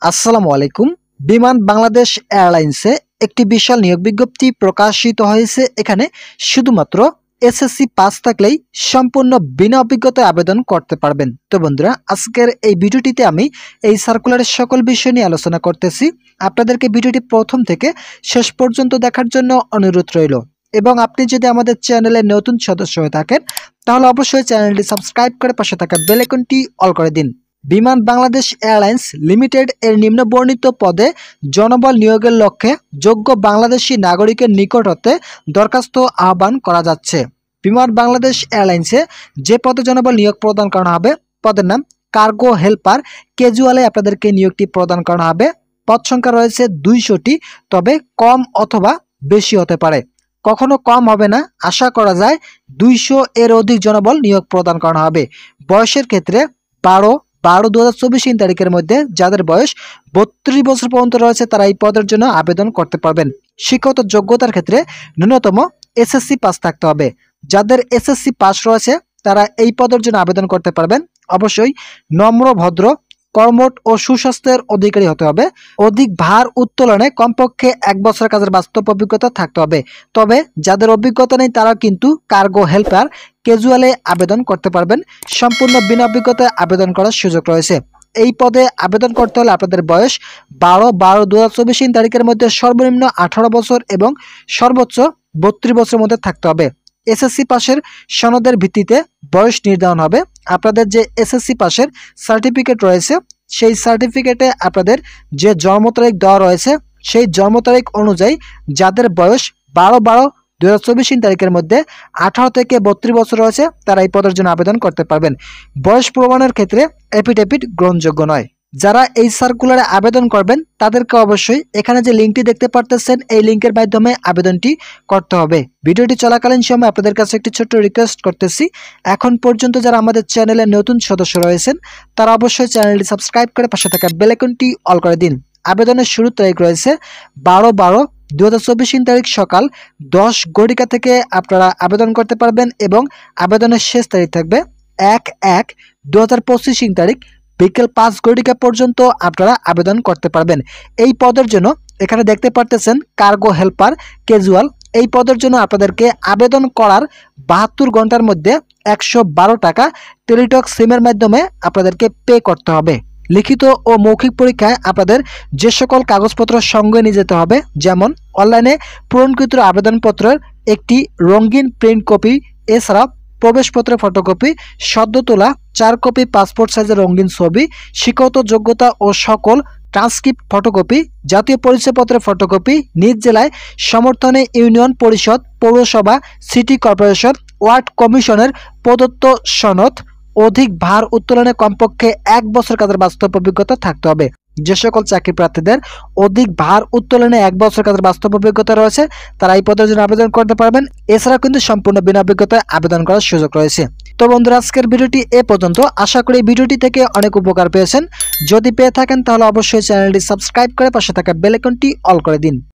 আসসালামু আলাইকুম। বিমান বাংলাদেশ এয়ারলাইন্সে একটি বিশাল নিয়োগ বিজ্ঞপ্তি প্রকাশিত হয়েছে। এখানে শুধুমাত্র এসএসসি পাস থাকলেই সম্পূর্ণ বিনা অভিজ্ঞতায় আবেদন করতে পারবেন। তো বন্ধুরা, আজকের এই ভিডিওটিতে আমি এই সার্কুলারের সকল বিষয় নিয়ে আলোচনা করতেছি। আপনাদেরকে ভিডিওটি প্রথম থেকে শেষ পর্যন্ত দেখার জন্য অনুরোধ রইল। এবং আপনি যদি আমাদের চ্যানেলের নতুন সদস্য হয়ে থাকেন তাহলে অবশ্যই চ্যানেলটি সাবস্ক্রাইব করে পাশে থাকা বেল আইকনটি অল করে দিন। বিমান বাংলাদেশ এয়ারলাইন্স লিমিটেড এর নিম্নবর্ণিত পদে জনবল নিয়োগের লক্ষ্যে যোগ্য বাংলাদেশি নাগরিকের নিকট হতে দরখাস্ত আহ্বান করা যাচ্ছে। বিমান বাংলাদেশ এয়ারলাইন্সে যে পদে জনবল নিয়োগ প্রদান করা হবে, পদের নাম কার্গো হেল্পার ক্যাজুয়ালে আপনাদেরকে নিয়োগটি প্রদান করা হবে। পদ সংখ্যা রয়েছে 200টি, তবে কম অথবা বেশি হতে পারে, কখনো কম হবে না। আশা করা যায় 200 এর অধিক জনবল নিয়োগ প্রদান করা হবে। বয়সের ক্ষেত্রে 12/12/2024 তারিখের মধ্যে যাদের বয়স 32 বছর পর্যন্ত রয়েছে তারা এই পদের জন্য আবেদন করতে পারবেন। শিক্ষাগত যোগ্যতার ক্ষেত্রে ন্যূনতম এসএসসি পাস থাকতে হবে। যাদের এসএসসি পাস রয়েছে তারা এই পদের জন্য আবেদন করতে পারবেন। অবশ্যই নম্র, ভদ্র, কর্মঠ ও সুস্বাস্থ্যের অধিকারী হতে হবে। অধিক ভার উত্তোলনে কমপক্ষে 1 বছর কাজের বাস্তব অভিজ্ঞতা থাকতে হবে। তবে যাদের অভিজ্ঞতা নেই তারা কিন্তু কার্গো হেল্পার ক্যাজুয়ালে আবেদন করতে পারবেন। সম্পূর্ণ বিনা অভিজ্ঞতায় আবেদন করার সুযোগ রয়েছে। এই পদে আবেদন করতে হলে আপনাদের বয়স 12/12/2024 তারিখের মধ্যে সর্বনিম্ন 18 বছর এবং সর্বোচ্চ 32 বছরের মধ্যে থাকতে হবে। এসএসসি পাশের সনদের ভিত্তিতে বয়স নির্ধারণ হবে। আপনাদের যে এসএসসি পাশের সার্টিফিকেট রয়েছে সেই সার্টিফিকেটে আপনাদের যে জন্ম তারিখ দেওয়া রয়েছে সেই জন্ম তারিখ অনুযায়ী যাদের বয়স 12/12/2024 তারিখের মধ্যে 18 থেকে 32 বছর রয়েছে তারা এই পদের জন্য আবেদন করতে পারবেন। বয়স প্রমাণের ক্ষেত্রে এফিডেভিট গ্রহণযোগ্য নয়। যারা এই সার্কুলারে আবেদন করবেন তাদেরকে অবশ্যই এখানে যে লিঙ্কটি দেখতে পারতেছেন এই লিঙ্কের মাধ্যমে আবেদনটি করতে হবে। ভিডিওটি চলাকালীন সময় আপনাদের কাছে একটি ছোট্ট রিকোয়েস্ট করতেছি, এখন পর্যন্ত যারা আমাদের চ্যানেলের নতুন সদস্য রয়েছেন তারা অবশ্যই চ্যানেলটি সাবস্ক্রাইব করে পাশে থাকা বেল আইকনটি অল করে দিন। আবেদনের শুরুর তারিখ রয়েছে 12/12/2024 তারিখ সকাল 10 ঘটিকা থেকে আপনারা আবেদন করতে পারবেন এবং আবেদনের শেষ তারিখ থাকবে 1/1/2025 তারিখ বিকেল 5 ঘটিকা পর্যন্ত আপনারা আবেদন করতে পারবেন। এই পদের জন্য এখানে দেখতে পারতেছেন কার্গো হেল্পার ক্যাজুয়াল। এই পদের জন্য আপনাদেরকে আবেদন করার 72 ঘন্টার মধ্যে 112 টাকা টেলিটক সিমের মাধ্যমে আপনাদেরকে পে করতে হবে। লিখিত ও মৌখিক পরীক্ষায় আপনাদের যে সকল কাগজপত্র সঙ্গে নিয়ে যেতে হবে, যেমন অনলাইনে পূরণকৃত আবেদনপত্রের একটি রঙিন প্রিন্ট কপি, এছাড়া প্রবেশপত্রের ফটোকপি, সদ্য তোলা 4 কপি পাসপোর্ট সাইজের রঙিন ছবি, শিক্ষাগত যোগ্যতা ও সকল ট্রান্সক্রিপ্ট ফটোকপি, জাতীয় পরিচয়পত্রের ফটোকপি, নিজ জেলায় সমর্থনে ইউনিয়ন পরিষদ, পৌরসভা, সিটি কর্পোরেশন, ওয়ার্ড কমিশনের প্রদত্ত সনদ, অধিক ভার উত্তোলনে কমপক্ষে 1 বছর কাজের বাস্তব অভিজ্ঞতা থাকতে হবে। যে সকল চাকরি প্রার্থীদের অধিক ভার উত্তোলনে 1 বছর কাজের বাস্তব অভিজ্ঞতা রয়েছে তারা এই পদের জন্য আবেদন করতে পারবেন। এছাড়া কিন্তু সম্পূর্ণ বিনা অভিজ্ঞতায় আবেদন করার সুযোগ রয়েছে। তো বন্ধুরা, আজকের ভিডিওটি এ পর্যন্ত। আশা করি ভিডিওটি থেকে অনেক উপকার পেয়েছেন। যদি পেয়ে থাকেন তাহলে অবশ্যই চ্যানেলটি সাবস্ক্রাইব করে পাশে থাকা বেল আইকনটি অল করে দিন।